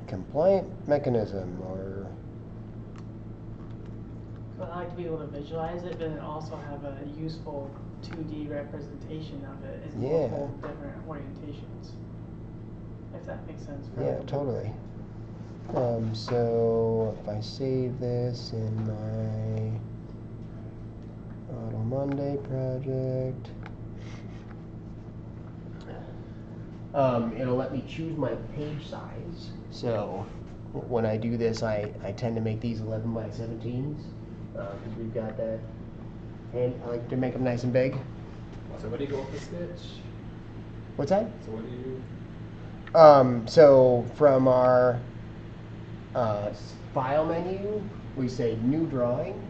Compliant mechanism, or So I like to be able to visualize it, but then also have a useful 2D representation of it in multiple different orientations. If that makes sense. For yeah, everybody. totally. So if I save this in my Auto Monday project, it'll let me choose my page size. So when I do this, I tend to make these 11 by 17s because we've got that, and I like to make them nice and big. So what do you go with the sketch? What's that? So what do you? So from our file menu, we say new drawing.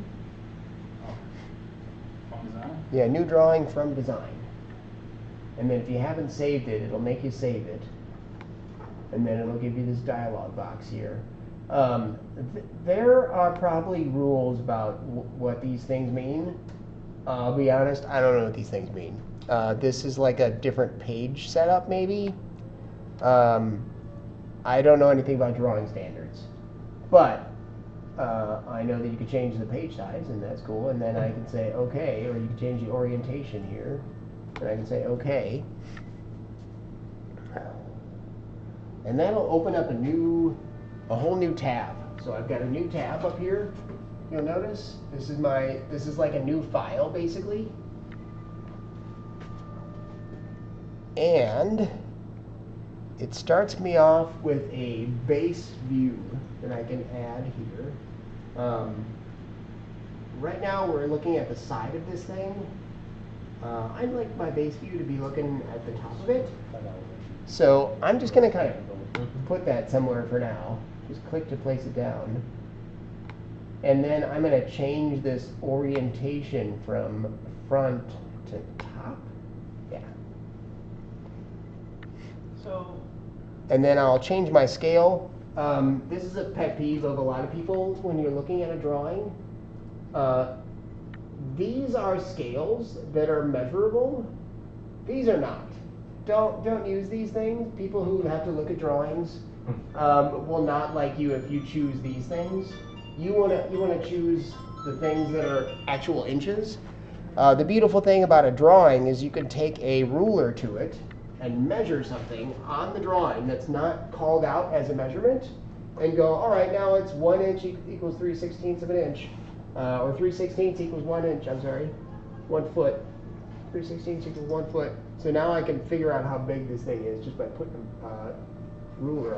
From design? Yeah, new drawing from design. And then if you haven't saved it, it'll make you save it. And then it'll give you this dialog box here. There are probably rules about what these things mean. I'll be honest, I don't know what these things mean. This is like a different page setup, maybe. I don't know anything about drawing standards. But I know that you can change the page size, and that's cool. And then I can say OK, or you can change the orientation here. And I can say OK. And that'll open up a whole new tab. So I've got a new tab up here. You'll notice this is like a new file basically. And it starts me off with a base view that I can add here. Right now we're looking at the side of this thing. I'd like my base view to be looking at the top of it. So I'm just going to kind of put that somewhere for now. Just click to place it down. And then I'm going to change this orientation from front to top. Yeah. So, And then I'll change my scale. This is a pet peeve of a lot of people when you're looking at a drawing. These are scales that are measurable. These are not. Don't use these things. People who have to look at drawings will not like you if you choose these things. You wanna choose the things that are actual inches. The beautiful thing about a drawing is you can take a ruler to it and measure something on the drawing that's not called out as a measurement, and go, all right, now it's 1 inch equals 3/16 of an inch, or 3/16 equals 1 inch. I'm sorry, 1 foot. 3/16 equals 1 foot. So now I can figure out how big this thing is just by putting a ruler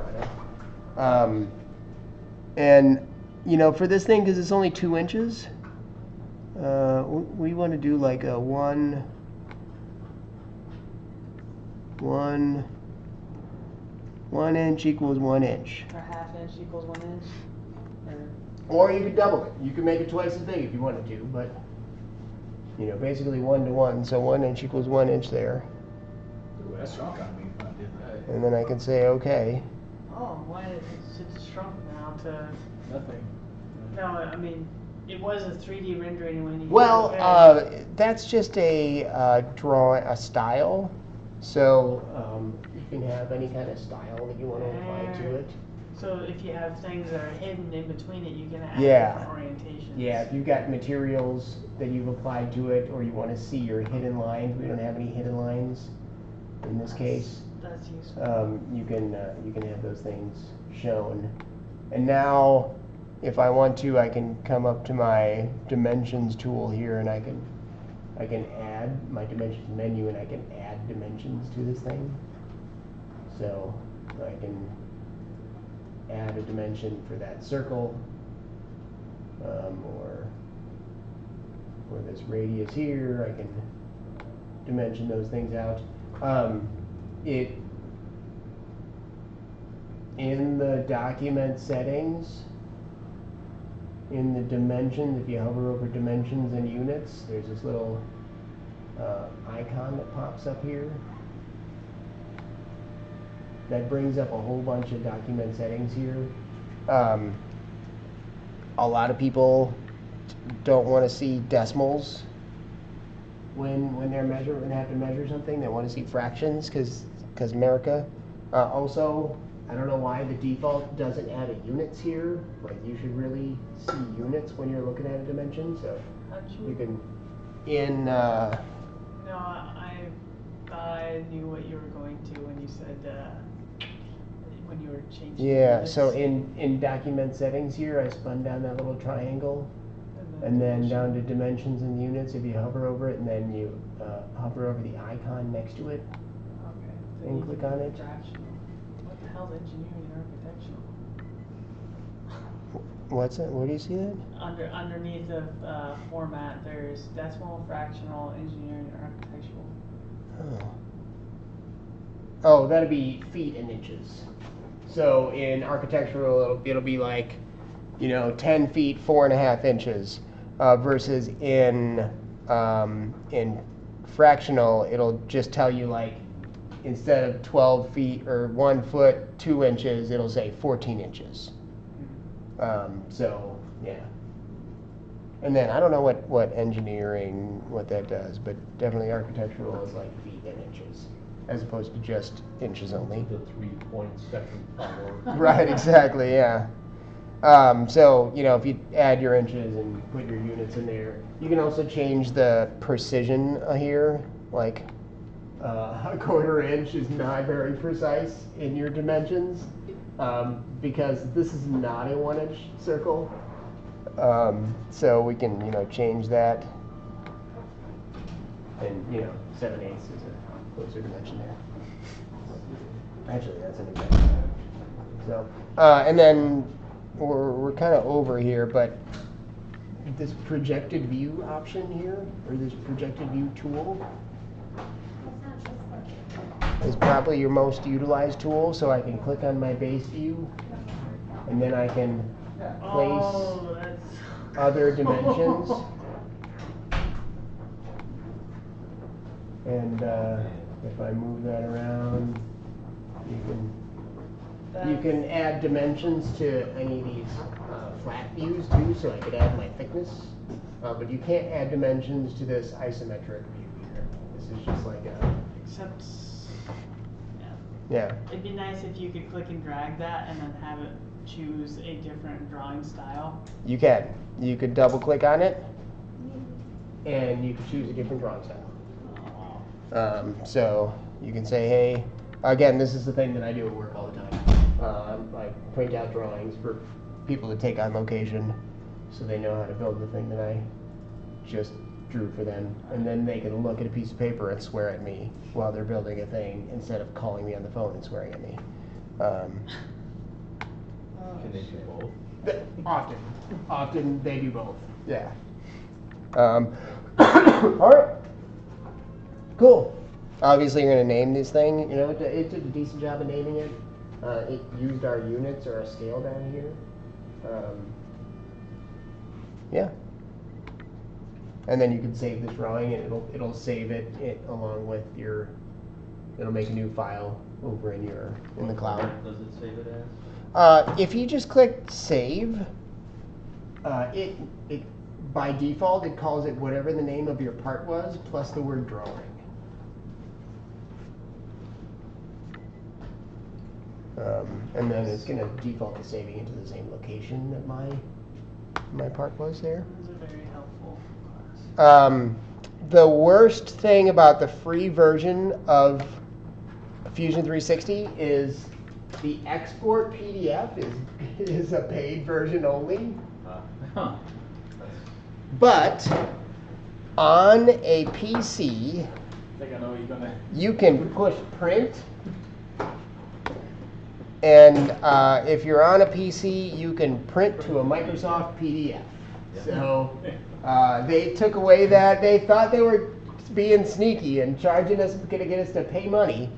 on it. And you know, for this thing, because it's only 2 inches, we want to do like a 1 inch equals 1 inch. a ½ inch equals 1 inch? Or you could double it. You could make it twice as big if you wanted to, but you know, basically 1 to 1. So 1 inch equals 1 inch there. Ooh, that's shrunk on me when I did that. And then I can say OK. Oh, why is it shrunk now to? Nothing. No, I mean, it was a 3D rendering when you. Well, okay. that's just a style. So you can have any kind of style that you want to apply to it. So if you have things that are hidden in between it, you can add Yeah. different orientations. Yeah, if you've got materials that you've applied to it, or you want to see your hidden lines, we don't have any hidden lines in this case. That's useful. You can have those things shown. And now, if I want to, I can come up to my dimensions tool here, and I can add my dimensions menu, and I can add dimensions to this thing. So I can add a dimension for that circle, or for this radius here. I can dimension those things out. In the document settings, in the dimensions, if you hover over dimensions and units, there's this little icon that pops up here that brings up a whole bunch of document settings here. A lot of people don't want to see decimals when they have to measure something. They want to see fractions because America. Also, I don't know why the default doesn't add a units here. Like, you should really see units when you're looking at a dimension. So you can No, I thought I knew what you were going to when you said when you were were changing. Yeah, units. so in document settings here, I spun down that little triangle, and then down to dimensions and units, if you hover over it, and then you hover over the icon next to it, Okay. and click on it. Fractional. What the hell's engineering and architectural? What's that? Where do you see that? Underneath the format, there's decimal, fractional, engineering, and architectural. Oh, that'd be feet and inches. So in architectural, it'll be like, 10 feet, 4.5 inches, versus in fractional, it'll just tell you like, instead of 12 feet or 1 foot, 2 inches, it'll say 14 inches. So yeah. And then I don't know what engineering, what that does, but definitely architectural is like feet and inches, as opposed to just inches only. The 3.2 power. Right, exactly, yeah. So, if you add your inches and put your units in there, you can also change the precision here. Like, a 1/4 inch is not very precise in your dimensions, because this is not a 1 inch circle. So we can, change that. And, 7/8 is a closer dimension there. Actually, that's an example. So, and then we're kind of over here, but this projected view option here, or this projected view tool, is probably your most utilized tool. So I can click on my base view, and then I can place other dimensions. And if I move that around, you can add dimensions to any of these flat views too. So I could add my thickness, but you can't add dimensions to this isometric view here. This is just like a. Except, Yeah. it'd be nice if you could click and drag that and then have it choose a different drawing style. You can. You could double click on it, and you can choose a different drawing style. So you can say, hey, again, this is the thing that I do at work all the time. I print out drawings for people to take on location, so they know how to build the thing that I just drew for them, and then they can look at a piece of paper and swear at me while they're building a thing instead of calling me on the phone and swearing at me. Can they do both? Often they do both. Yeah. All right. Cool. Obviously, you're going to name this thing. It did a decent job of naming it. It used our units or our scale down here. Yeah. And then you can save this drawing, and it'll save it along with your. It'll make a new file over in the cloud. Does it save it as? If you just click save, it by default it calls it whatever the name of your part was plus the word drawing. And then it's going to default to saving it to the same location that my part was there. Those are very helpful. The worst thing about the free version of Fusion 360 is the export PDF is a paid version only. But on a PC, you can push print. And if you're on a PC, you can print to a Microsoft PDF. So they took away that. They thought they were being sneaky and charging us, going to get us to pay money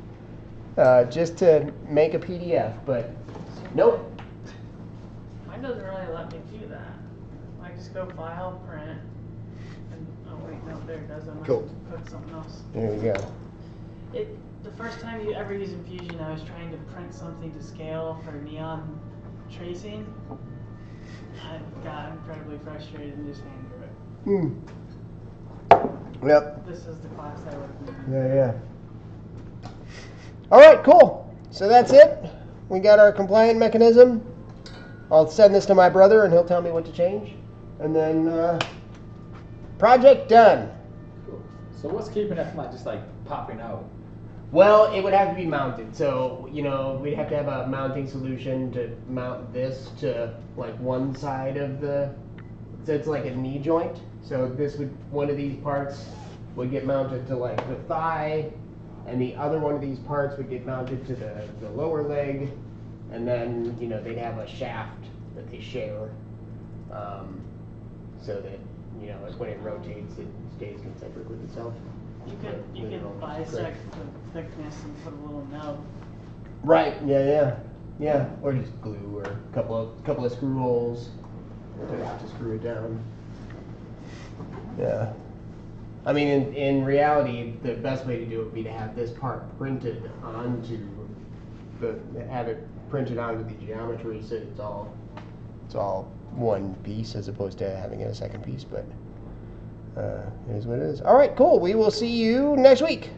just to make a PDF. But nope. Mine doesn't really let me do that. I just go file, print, and oh wait, no, there it does. I must Cool. have put something else. There you go. The first time you ever use Infusion, I was trying to print something to scale for neon tracing. I got incredibly frustrated and just hand drew it. Yep. This is the class I would have Yeah. All right, cool. So that's it. We got our compliant mechanism. I'll send this to my brother, and he'll tell me what to change. And then project done. Cool. So what's keeping it from just popping out? Well, it would have to be mounted. So, you know, we'd have to have a mounting solution to mount this to like one side of the, so it's like a knee joint. So this would, one of these parts would get mounted to like the thigh, and the other one of these parts would get mounted to the lower leg, and then, you know, they'd have a shaft that they share, so that, you know, when it rotates, it stays concentric with itself. You could bisect the thickness and put a little nub. Right. Yeah. Or just glue, or a couple of screw holes to screw it down. Yeah. I mean, in reality, the best way to do it would be to have this part printed onto have it printed onto the geometry, so it's all one piece as opposed to having it a second piece. But it is what it is. All right, cool. We will see you next week.